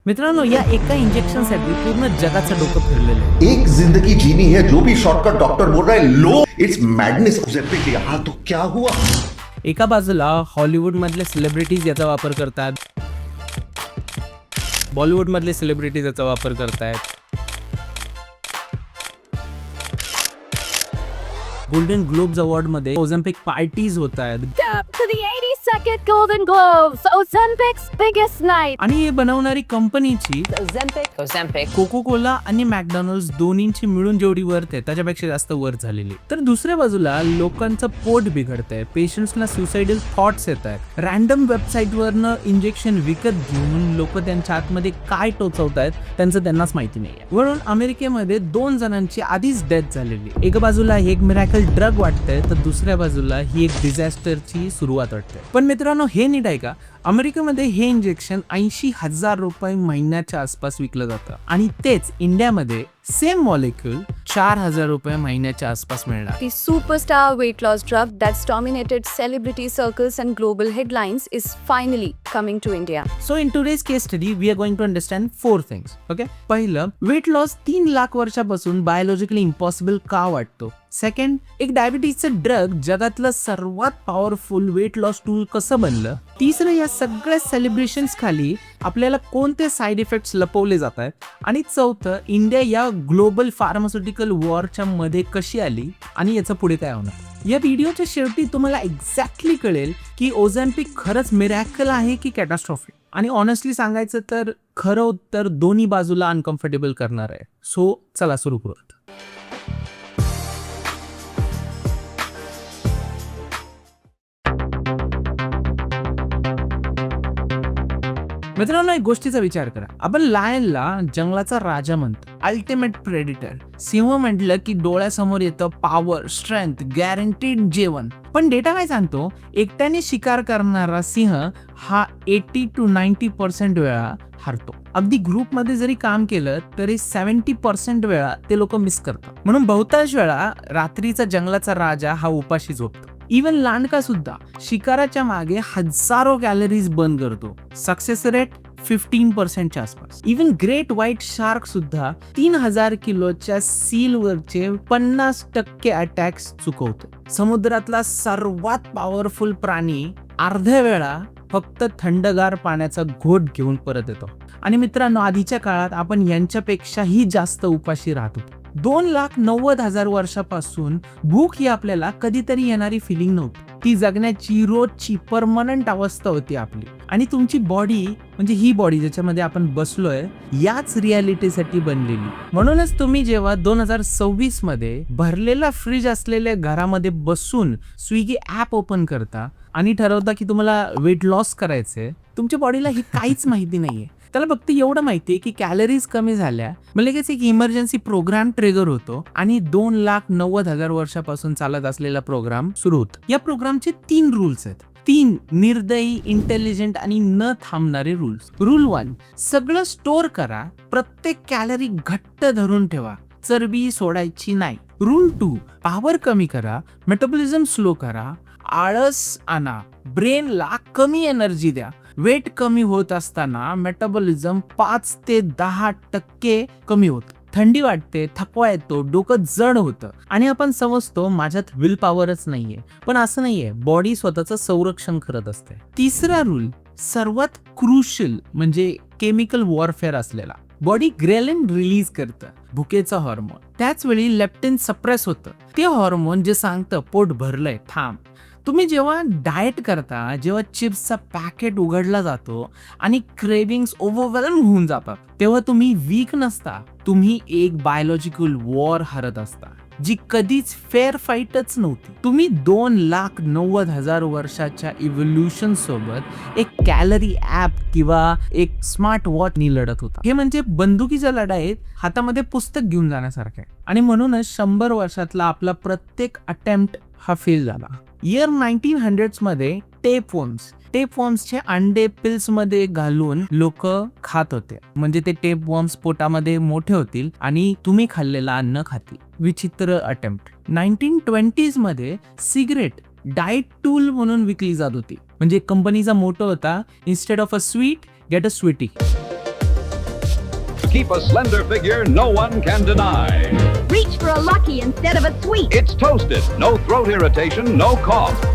मित्रांनो, या एका इंजेक्शनसाठी पूर्ण जगाचं डोकं फिरलेलं आहे. एक जिंदगी जीनी है, जो भी शॉर्टकट डॉक्टर बोल रहा है लो, इट्स मैडनेस. ozempic लिया, हाँ तो क्या हुआ? एका बाजूला हॉलिवूड मधले सेलिब्रिटीज याचा वापर करतात, बॉलिवूड मधले सेलिब्रिटीज याचा वापर करतायत, गोल्डन ग्लोब्स अवॉर्ड मध्ये ओझेम्पिक पार्टीज होत आहेत Step to the 82nd Golden Globes, Ozempic's biggest night. आणि हे बनवणारी कंपनीची Ozempic. कोको कोला आणि मॅकडॉनल्ड्स दोन्हींची मिळून जेवढी वर्थ आहे त्याच्यापेक्षा जास्त वर्थ झालेली. तर दुसऱ्या बाजूला लोकांचं पोट बिघडतंय, पेशंट्सना सुसाइडल थॉट्स येत आहेत, रॅन्डम वेबसाईटवरनं इंजेक्शन विकत घेऊन लोक त्यांच्या आतमध्ये काय टोचवतायत त्यांचं त्यांनाच माहिती नाहीये. म्हणून अमेरिकेमध्ये 2 जणांची आधीच डेथ झालेली. एका बाजूला एक मिरॅकल ड्रग वाटतंय तर दुसऱ्या बाजूला ही एक डिझास्टरची सुरुवात वाटते. पण मित्रांनो, हे नीट आहे का? अमेरिकेमध्ये हे इंजेक्शन 80,000 रुपये महिन्याच्या आसपास विकलं जातं आणि तेच इंडियामध्ये सेम मॉलिक्यूल 4,000 रुपये महिन्याच्या आसपास मिळणार. The superstar weight loss drug that's dominated celebrity circles and global headlines is finally coming to India. So in today's case study, we are going to understand 4 things. Okay? पहिलं, weight loss 3 lakh वर्षापासून biologically impossible का वाटतो? Second, एक डायबिटीजचं drug जगातलं सर्वात powerful weight loss tool कसं बनलं? तिसरं, या सगळ्या सेलिब्रेशन्स खाली आपल्याला कोणते साईड इफेक्ट्स लपवले जात आहेत? आणि चौथं, इंडिया या ग्लोबल फार्मास्युटिकल वॉरच्या मध्ये कशी आली आणि याचं पुढे काय होणार? या व्हिडिओच्या शेवटी तुम्हाला एक्झॅक्टली कळेल की ओझेम्पिक खरंच मिरॅकल आहे की कॅटास्ट्रॉफी. आणि ऑनेस्टली सांगायचं तर खरं उत्तर दोन्ही बाजूला अनकम्फर्टेबल करणार आहे. सो चला सुरू करूयात. मित्रांनो, एक गोष्टीचा विचार करा. आपण लायनला जंगलाचा राजा म्हणतो, अल्टिमेट प्रेडिटर. सिंह म्हटलं की डोळ्यासमोर येतं पॉवर, स्ट्रेंथ, गॅरंटीड जेवण. पण डेटा काय सांगतो? एकट्याने शिकार करणारा सिंह हा 80 to 90% वेळा हरतो. अगदी ग्रुपमध्ये जरी काम केलं तरी 70% वेळा ते लोक मिस करतात. म्हणून बहुतांश वेळा रात्रीचा जंगलाचा राजा हा उपाशी झोपतो. इवन लांडका सुद्धा शिकाराच्या मागे हजारो कॅलरीज बर्न करतो. सक्सेस रेट 15% आसपास. इवन ग्रेट व्हाईट शार्क सुद्धा 3000 किलोच्या सीलवरचे 50% अटॅक्स चुकवतो. समुद्रातला सर्वात पॉवरफुल प्राणी अर्ध्या वेळा फक्त थंडगार पाण्याचा घोट घेऊन परत येतो. आणि मित्रांनो, आधीच्या काळात आपण यांच्यापेक्षाही जास्त उपाशी राहत होतो. 2,90,000 वर्षापासून भूक ही आपल्याला कधीतरी येणारी फिलिंग नव्हती. ती जगण्याची रोजची परमनंट अवस्था होती आपली. आणि तुमची बॉडी म्हणजे ही बॉडी ज्याच्यामध्ये आपण बसलोय याच रियालिटीसाठी बनलेली. म्हणूनच तुम्ही जेव्हा 2026 मध्ये भरलेला फ्रीज असलेल्या घरामध्ये बसून स्विगी ऍप ओपन करता आणि ठरवता की तुम्हाला वेट लॉस करायचंय, तुमच्या बॉडीला ही काहीच माहिती नाहीये. त्याला फक्त एवढं माहितीये की कॅलरीज कमी झाल्या, मग लगेच एक इमर्जन्सी प्रोग्राम ट्रिगर होतो आणि 2,90,000 वर्षापासून चालत असलेला प्रोग्राम सुरू होतो. या प्रोग्रामचे 3 रूल्स आहेत. 3 निर्दयी, इंटेलिजंट आणि न थांबणारे रूल्स. रूल 1, सगळं स्टोअर करा, प्रत्येक कॅलरी घट्ट धरून ठेवा, चरबी सोडायची नाही. रूल 2, पॉवर कमी करा, मेटाबॉलिझम स्लो करा, आळस आणा, ब्रेनला कमी एनर्जी द्या. वेट कमी होत असताना मेटाबॉलिझम 5 ते 10% कमी होतं. थंडी वाटते, थकवा येतो, डोकं जड होतं आणि आपण समजतो माझ्यात विल पॉवरच नाहीये. पण असं नाहीये, बॉडी स्वतःचं संरक्षण करत असते. तिसरा रूल सर्वात क्रुशियल म्हणजे केमिकल वॉरफेअर असलेला. बॉडी ग्रेलिन रिलीज करतं, भुकेचा हॉर्मोन. त्याच वेळी लेप्टिन सप्रेस होतं, ते हॉर्मोन जे सांगतं पोट भरलंय, थांब. तुम्ही जेव्हा डाएट करता, जेव्हा चिप्सचा पॅकेट उघडला जातो आणि क्रेविंग्स ओव्हरवेल्म होऊन जातात, तेव्हा तुम्ही वीक नसता, तुम्ही एक बायोलॉजिकल वॉर हरत असता जी कधीच फेअर फाईटच नव्हती. तुम्ही 2,90,000 वर्षाच्या इव्होल्युशन सोबत एक कॅलरी ऍप किंवा एक स्मार्ट वॉच नी लढत होता. हे म्हणजे बंदुकीच्या लढाईत हातामध्ये पुस्तक घेऊन जाण्यासारखं आहे. आणि म्हणूनच 100 वर्षातला आपला प्रत्येक अटेम्प्ट हा फेल झाला. इयर 1900s मध्ये टेपवॉर्म्सचे अंडे पिल्स मध्ये घालून लोक खात होते. म्हणजे ते टेपवॉर्म्स पोटामध्ये मोठे होतील आणि तुम्ही खाल्लेलं अन्न खातील. विचित्र अटेम्प्ट. 1920s मध्ये सिगरेट डाएट टूल म्हणून विकली जात होती. म्हणजे कंपनीचा मोटो होता, instead of a sweet get a sweetie. keep a slender figure no one can deny. Reach for a Lucky instead of a Sweet. It's toasted, no throat irritation, no cough.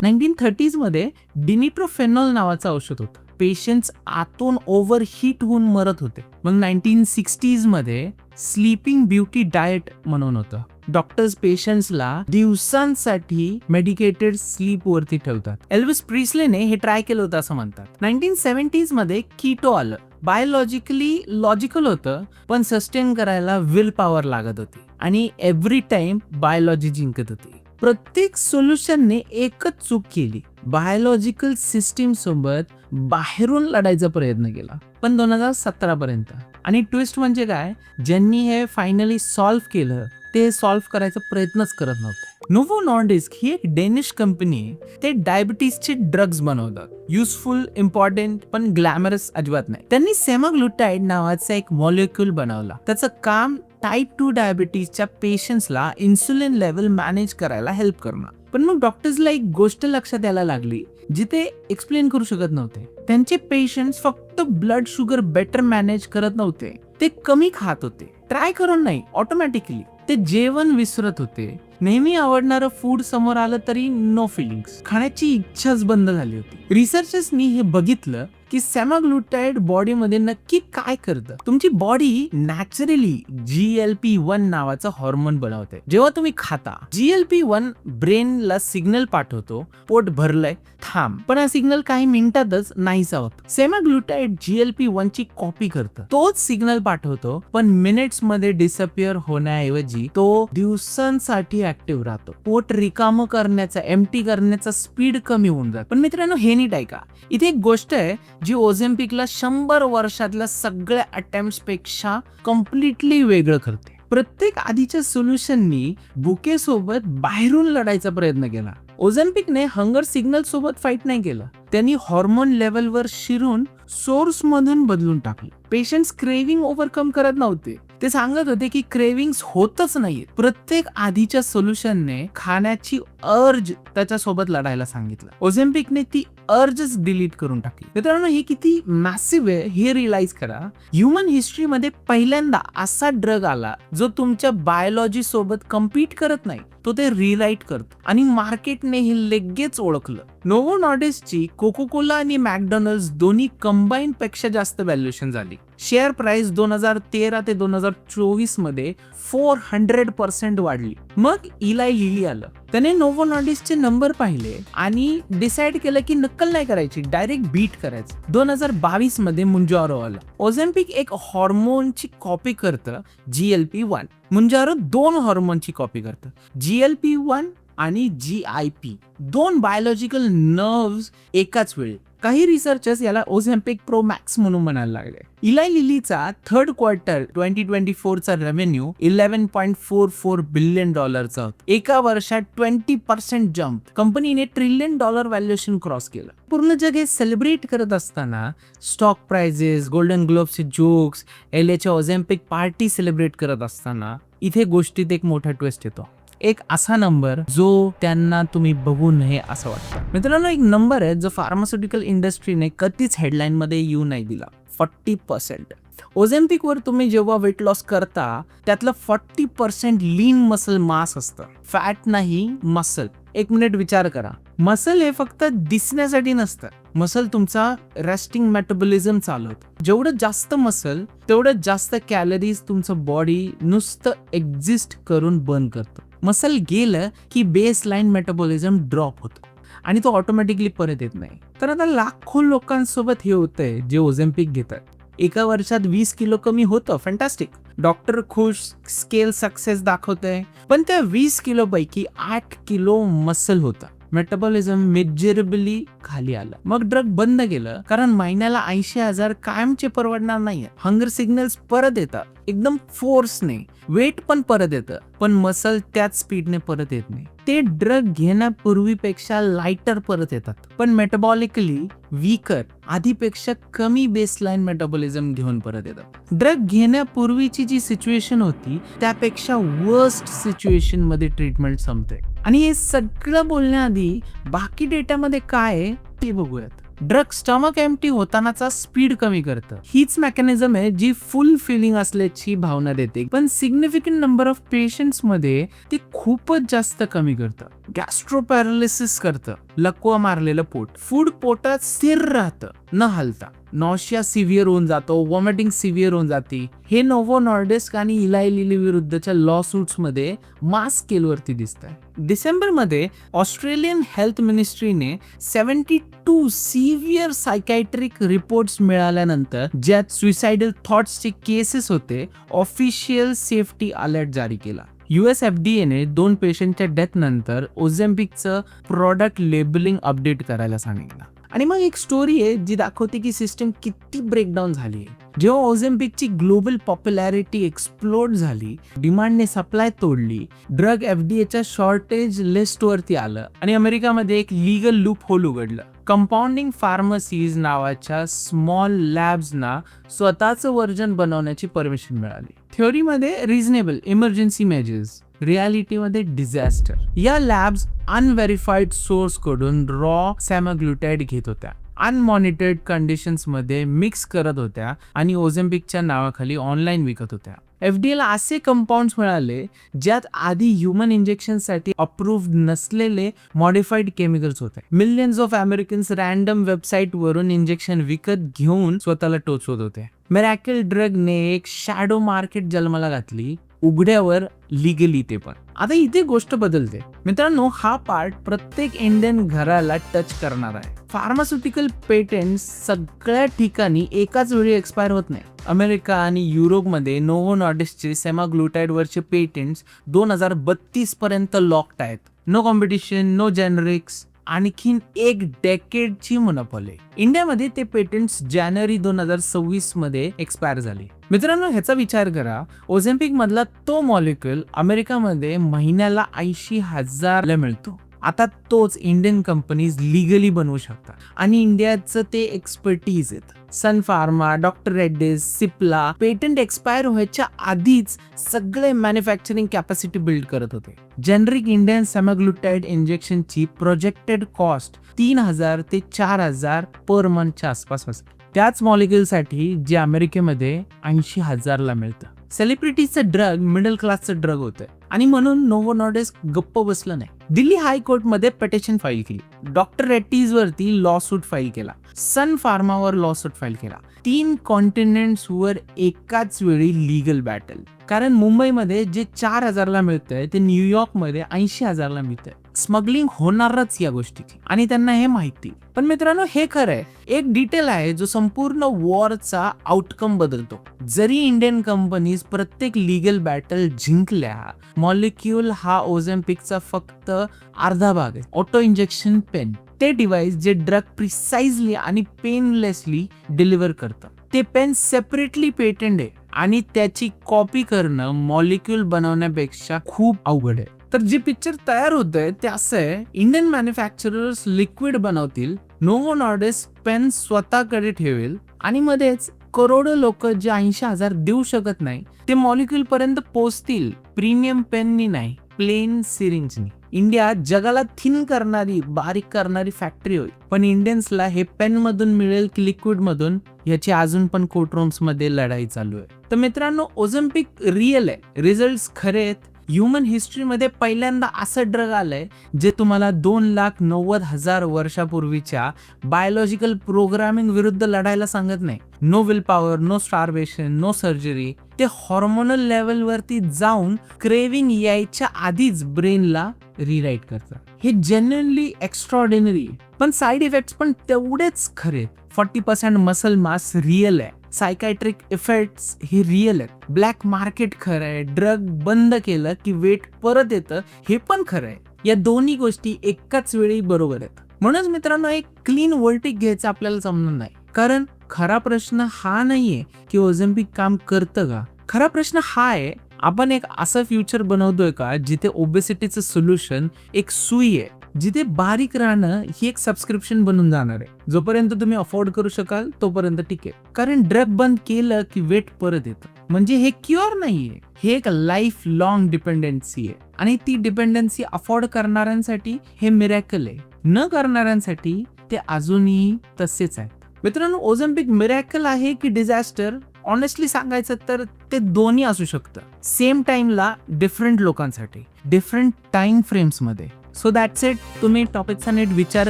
1930s मध्ये डिनिट्रोफेनॉल नावाचं औषध होतं. Patients आतून overheat होऊन मरत होते. मग 1960s मध्ये स्लीपिंग ब्युटी डाएट म्हणून होतं. डॉक्टर्स पेशंट्सला दिवसांसाठी मेडिकेटेड स्लीप वरती ठेवतात. एल्विस प्रिस्लेने हे ट्राय केलं होतं असं म्हणतात. 1970s मध्ये कीटो आलं. बायोलॉजिकली लॉजिकल होतं, पण सस्टेन करायला विल पॉवर लागत होती आणि एव्हरी टाइम बायोलॉजी जिंकत होती. प्रत्येक सोल्युशनने एकच चूक केली, बायोलॉजिकल सिस्टीम सोबत बाहेरून लढायचा प्रयत्न केला. पण 2017 पर्यंत. आणि ट्विस्ट म्हणजे काय, ज्यांनी हे फायनली सॉल्व्ह केलं ते सॉल्व्ह करायचा प्रयत्नच करत नव्हते. नोव्हो नॉर्डिस्क ही एक डेनिश कंपनी आहे. ते डायबिटीसचे ड्रग्ज बनवतात. युजफुल, इम्पॉर्टंट, पण ग्लॅमरस अजिबात नाही. त्यांनी सेमाग्लुटाईड नावाचा एक मॉलिक्यूल बनवला. त्याचं काम टाईप 2 डायबिटीसच्या पेशंट्सला इन्सुलिन लेवल मॅनेज करायला हेल्प करणं. पण मग डॉक्टर्सला एक गोष्ट लक्षात यायला लागली जी ते एक्सप्लेन करू शकत नव्हते. त्यांचे पेशंट्स फक्त ब्लड शुगर बेटर मॅनेज करत नव्हते, ते कमी खात होते. ट्राय करून नाही, ऑटोमॅटिकली. ते जेवण विसरत होते. नेहमी आवडणारं फूड समोर आलं तरी नो फिलिंग्स, खाण्याची इच्छाच बंद झाली होती. रिसर्चर्सनी हे बघितलं की सेमाग्लुटाईड बॉडीमध्ये नक्की काय करतं. तुमची बॉडी नॅचरली GLP-1 नावाचं हॉर्मोन बनवते. जेव्हा तुम्ही खाता, GLP-1 ब्रेनला सिग्नल पाठवतो, पोट भरलंय, थांब. पण हा सिग्नल काही मिनिटातच नाहीसा होतो. सेमाग्लुटाईड GLP-1 ची कॉपी करतं. तोच सिग्नल पाठवतो, पण मिनिट्स मध्ये डिसअपिअर होण्याऐवजी तो दिवसांसाठी ऍक्टिव्ह राहतो. पोट रिकामं करण्याचा, एम्प्टी करण्याचा स्पीड कमी होऊन जातो. पण मित्रांनो, हे नीट ऐका, इथे एक गोष्ट आहे जी ओझेम्पिकला 100 वर्षातल्या सगळ्या अटेम्प्ट्स पेक्षा कम्प्लिटली वेगळं करते. प्रत्येक आधीच्या सोल्युशननी बुकेसोबत बाहेरून लढायचा प्रयत्न केला. ओझेम्पिकने हंगर सिग्नल सोबत फाईट नाही केलं. त्यांनी हॉर्मोन लेवलवर शिरून सोर्स मधून बदलून टाकलं. पेशंट्स क्रेविंग ओव्हरकम करत नव्हते, ते सांगत होते की क्रेविंग्स होतच नाहीये. प्रत्येक आधीच्या सोल्युशनने खाण्याची अर्ज त्याच्यासोबत लढायला सांगितलं. ओझेम्पिकने ती अर्जच डिलीट करून टाकली. मित्रांनो, हे किती मॅसिव्ह आहे हे रिअलाइज करा. ह्युमन हिस्ट्रीमध्ये पहिल्यांदा असा ड्रग आला जो तुमच्या बायोलॉजी सोबत कम्पीट करत नाही, तो ते रिराईट करतो. आणि मार्केटने हे लगेच ओळखलं. नोव्हो नॉर्डिस्कची कोको कोला आणि मॅकडॉनल्ड्स दोन्ही कंबाईन पेक्षा जास्त व्हॅल्युएशन झाली. शेअर प्राइस 2013 ते 2024 मध्ये 400% वाढली. मग इलाई लिली आलं. त्याने नोव्हो नॉर्डिस्कचे नंबर पाहिले आणि डिसाइड केलं की नक्कल नाही करायची, डायरेक्ट बीट करायचं. 2022 मध्ये मुंजारो आला. ओझेम्पिक एक हॉर्मोनची कॉपी करतं, GLP-1. मुंजारो 2 हॉर्मोनची कॉपी करतं, GLP-1 आणि GIP. 2 बायोलॉजिकल नर्व्स एकाच वेळी. काही रिसर्चर्स याला ओझेम्पिक प्रो मॅक्स म्हणून म्हणायला लागले. इलाई लिलीचा थर्ड क्वार्टर 2024 चा रेव्हेन्यू $11.44 बिलियन होता. एका वर्षात 20% जम्प. कंपनीने $1 ट्रिलियन व्हॅल्युएशन क्रॉस केलं. पूर्ण जग हे सेलिब्रेट करत असताना स्टॉक प्राइजेस, गोल्डन ग्लोबचे जोक्स, LAच्या ओझेम्पिक पार्टी सेलिब्रेट करत असताना इथे गोष्टीत एक मोठा ट्विस्ट येतो. एक असा नंबर जो त्यांना तुम्ही बघू नये असं वाटतं. मित्रांनो, एक नंबर आहे जो फार्मास्युटिकल इंडस्ट्रीने कधीच हेडलाईन मध्ये येऊ नाही दिला. 40%. ओझेम्पिक वर तुम्ही जेव्हा वेट लॉस करता त्यातलं 40% लीन मसल मास असतं, फॅट नाही, मसल. एक मिनिट विचार करा, मसल हे फक्त दिसण्यासाठी नसतं. मसल तुमचा रेस्टिंग मेटाबॉलिझम चालवतं. जेवढं जास्त मसल तेवढं जास्त कॅलरीज तुमचं बॉडी नुसतं एक्झिस्ट करून बर्न करतं. मसल गेलं की बेसलाईन मेटाबॉलिझम ड्रॉप होतो आणि तो ऑटोमॅटिकली परत येत नाही. तर आता लाखो लोकांसोबत हे होतंय जे ओझेम्पिक घेतात. एका वर्षात 20 किलो कमी होतं, फॅन्टॅस्टिक. डॉक्टर खुश, स्केल सक्सेस दाखवतंय. पण त्या 20 किलो पैकी 8 किलो मसल होता. मेटाबॉलिझम मेजरेबली खाली आलं. मग ड्रग बंद केलं, कारण महिन्याला 80,000 कायमचे परवडणार नाहीये. हंगर सिग्नल्स परत येतात एकदम फोर्सने, वेट पण परत येतं, पण मसल त्याच स्पीडने परत येत नाही. ते ड्रग घेण्यापूर्वीपेक्षा लाइटर परत येतात, पण मेटाबॉलिकली वीकर, आधीपेक्षा कमी बेसलाईन मेटाबॉलिझम घेऊन परत येतात. ड्रग घेण्यापूर्वीची जी सिच्युएशन होती त्यापेक्षा वर्स्ट सिच्युएशन मध्ये ट्रीटमेंट संपते. आणि हे सगळं बोलण्याआधी बाकी डेटामध्ये काय आहे ते बघूयात. ड्रग स्टमक एम्प्टी होतानाचा स्पीड कमी करतं. हीच मेकॅनिझम आहे जी फुल फिलिंग असल्याची भावना देते, पण सिग्निफिकंट नंबर ऑफ पेशंट्स मध्ये ते खूपच जास्त कमी करतं. गॅस्ट्रो पॅरालिसिस करतं, लकवा मारलेलं पोट, फूड पोटात स्थिर राहतं न हलता, नॉशिया सिव्हिअर होऊन जातो, वॉमिटिंग सिव्हिअर होऊन जाते. हे नोव्हो नॉर्डिस्क आणि इलाय लिली विरुद्धच्या लॉ सूट्स मध्ये मास स्केलवरती दिसत आहे. डिसेंबरमध्ये ऑस्ट्रेलियन हेल्थ मिनिस्ट्रीने 72 सिव्हिअर सायकॅट्रिक रिपोर्ट्स मिळाल्यानंतर ज्यात सुइसाइडल थॉट्सचे केसेस होते, ऑफिशियल सेफ्टी अलर्ट जारी केला. US FDA ने 2 पेशंटच्या डेथ नंतर ओझेम्पिकचं प्रॉडक्ट लेबलिंग अपडेट करायला सांगितलं. आणि मग एक स्टोरी आहे जी दाखवते की सिस्टम किती ब्रेकडाऊन झाली आहे. जेव्हा ओझेम्पिकची ग्लोबल पॉप्युलॅरिटी एक्सप्लोड झाली, डिमांडने सप्लाय तोडली, ड्रग FDAच्या शॉर्टेज लिस्टवरती आलं आणि अमेरिकामध्ये एक लीगल लूप होल उघडलं. कंपाऊंडिंग फार्मसीज नावाच्या स्मॉल लॅब्सना स्वतःचं वर्जन बनवण्याची परमिशन मिळाली. थ्योरीमध्ये रिझनेबल इमर्जन्सी मेजर्स, रियालिटीमध्ये डिझास्टर. या लॅब्स अनव्हेरिफाईड सोर्स कडून रॉ सॅमाग्लुटाइड घेत होत्या, अनमॉनिटर्ड कंडिशन्स मध्ये मिक्स करत होत्या आणि ओझेम्पिकच्या नावाखाली ऑनलाईन विकत होत्या. FDA ला असे कंपाऊंड्स मिळाले ज्यात आधी ह्युमन इंजेक्शनसाठी अप्रूव्ड नसलेले मॉडिफाईड केमिकल्स होते. Millions of Americans random website वरून इंजेक्शन विकत घेऊन स्वतःला टोचवत होते. मिरॅकल ड्रगने एक शॅडो मार्केट जन्माला घातली, उघड्यावर लिगली ते पण. आता इथे गोष्ट बदलते मित्रांनो. हा पार्ट प्रत्येक इंडियन घराला टच करणार आहे. फार्मास्युटिकल पेटंट सगळ्या ठिकाणी एकाच वेळी एक्सपायर होत नाही. अमेरिका आणि युरोपमध्ये नोव्हो नॉर्डिस्कचे सेमाग्लुटाइड वरचे पेटंट्स 2032 पर्यंत लॉक्ड आहेत. नो कॉम्पिटिशन, नो जेनरिक्स, आणखीन एक डेकेडची मोनोपॉली. इंडियामध्ये ते पेटंट्स जानेवारी 2026 मध्ये एक्सपायर झाले. मित्रांनो, ह्याचा विचार करा. ओझेम्पिक मधला तो मॉलिक्युल अमेरिकामध्ये महिन्याला 80,000 मिळतो. आता तोच इंडियन कंपनीज लिगली बनवू शकतात आणि इंडियाचं ते एक्सपर्टीज आहेत. Sun Pharma, doctor Reddy's, Cipla patent expire व्हायच्या आधीच सगळे मॅन्युफॅक्चरिंग कॅपॅसिटी बिल्ड करत होते. जेनरिक इंडियन सेमाग्लुटाइड इंजेक्शनची प्रोजेक्टेड कॉस्ट 3,000 ते 4,000 पर मंथच्या आसपास असते. त्याच मॉलिक्युलसाठी जे अमेरिकेमध्ये 80,000 मिळतं. सेलिब्रिटीचं ड्रग मिडल क्लासचं ड्रग होतं आणि म्हणून नोव्हो नॉर्डिस्क गप्प बसलं नाही. दिल्ली हायकोर्टमध्ये पिटिशन फाईल केली, डॉक्टर रेड्डीज वरती लॉ सूट फाईल केला, सन फार्मावर लॉ सूट फाईल केला. 3 कॉन्टिनेंट्स वर एकाच वेळी लीगल बॅटल. कारण मुंबईमध्ये जे 4,000 मिळतंय ते न्यूयॉर्कमध्ये 80,000 मिळतंय. स्मगलिंग होणारच या गोष्टीची आणि त्यांना हे माहिती. पण मित्रांनो, हे खरं आहे. एक डिटेल आहे जो संपूर्ण वॉरचा आउटकम बदलतो. जरी इंडियन कंपनीज प्रत्येक लीगल बॅटल जिंकल्या, मॉलिक्यूल हा ओझेम्पिकचा फक्त अर्धा भाग आहे. ऑटो इंजेक्शन पेन, ते डिव्हाइस जे ड्रग प्रिसाइजली आणि पेनलेसली डिलिव्हर करतं. ते पेन सेपरेटली पेटंट आहे आणि त्याची कॉपी करणं मॉलिक्यूल बनवण्यापेक्षा खूप अवघड आहे. तर जे पिक्चर तयार होतंय ते असं आहे, इंडियन मॅन्युफॅक्चरर्स लिक्विड बनवतील, नोव्हो नॉर्डिस्क पेन स्वतःकडे ठेवेल आणि मध्येच करोडो लोक जे 80,000 देऊ शकत नाही ते मॉलिक्यूल पर्यंत पोहोचतील. प्रीमियम पेननी नाही, प्लेन सिरिंजनी. इंडिया जगाला थिन करणारी, बारीक करणारी फॅक्टरी होईल, पण इंडियन्सला हे पेन मधून मिळेल की लिक्विड मधून याची अजून पण कोर्टरूम्स मध्ये लढाई चालू आहे. तर मित्रांनो, ओझेम्पिक रिअल आहे, रिझल्ट खरे आहेत. ह्युमन हिस्ट्रीमध्ये पहिल्यांदा असं ड्रग आलंय जे तुम्हाला 2,90,000 वर्षापूर्वीच्या बायोलॉजिकल प्रोग्रामिंग विरुद्ध लढायला सांगत नाही. No will power, no starvation, no surgery. ते हॉर्मोनल लेवलवरती जाऊन क्रेविंग यायच्या आधीच ब्रेनला रिराईट करतं. हे जेन्युइनली एक्स्ट्रॉर्डिनरी. पण साईड इफेक्ट्स पण तेवढेच खरे. 40% मसल मास रिअल आहे. सायकॅट्रिक इफेक्ट्स हे रिअल आहेत. ब्लॅक मार्केट खरं आहे. ड्रग बंद केलं की वेट परत येतं हे पण खरं आहे. या दोन्ही गोष्टी एकाच वेळी बरोबर आहेत. म्हणूनच मित्रांनो, एक क्लीन वर्डिक्ट घ्यायचं आपल्याला जमणार नाही. कारण खरा प्रश्न हा नाहीये की ओझेम्पिक काम करतं का. खरा प्रश्न हा आहे, आपण एक असं फ्युचर बनवतोय का जिथे ओबेसिटीचं सोल्युशन एक सुई आहे, जिथे बारीक राहणं ही एक सबस्क्रिप्शन बनून जाणार आहे. जोपर्यंत तुम्ही अफोर्ड करू शकाल तोपर्यंत ठीक आहे. कारण ड्रग बंद केलं की वेट परत येतं. म्हणजे हे क्युअर नाहीये, हे एक लाईफ लॉंग डिपेंडन्सी आहे आणि ती डिपेंडन्सी अफोर्ड करणाऱ्यांसाठी हे मिरॅकल आहे, न करणाऱ्यांसाठी ते अजूनही तसेच आहेत. मित्रांनो, ओझेम्पिक मिरॅकल आहे की डिझास्टर? ऑनेस्टली सांगायचं तर ते दोन्ही असू शकतं. सेम टाइमला डिफरंट लोकांसाठी, डिफरंट टाइम फ्रेम्समध्ये. So that's it. तुम्ही टॉपिकचा नीट विचार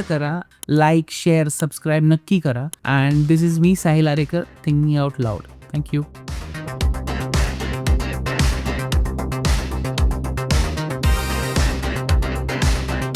करा, लाईक, शेअर, सबस्क्राईब नक्की करा. And this is me Sahil Arekar, thinking out loud. Thank you.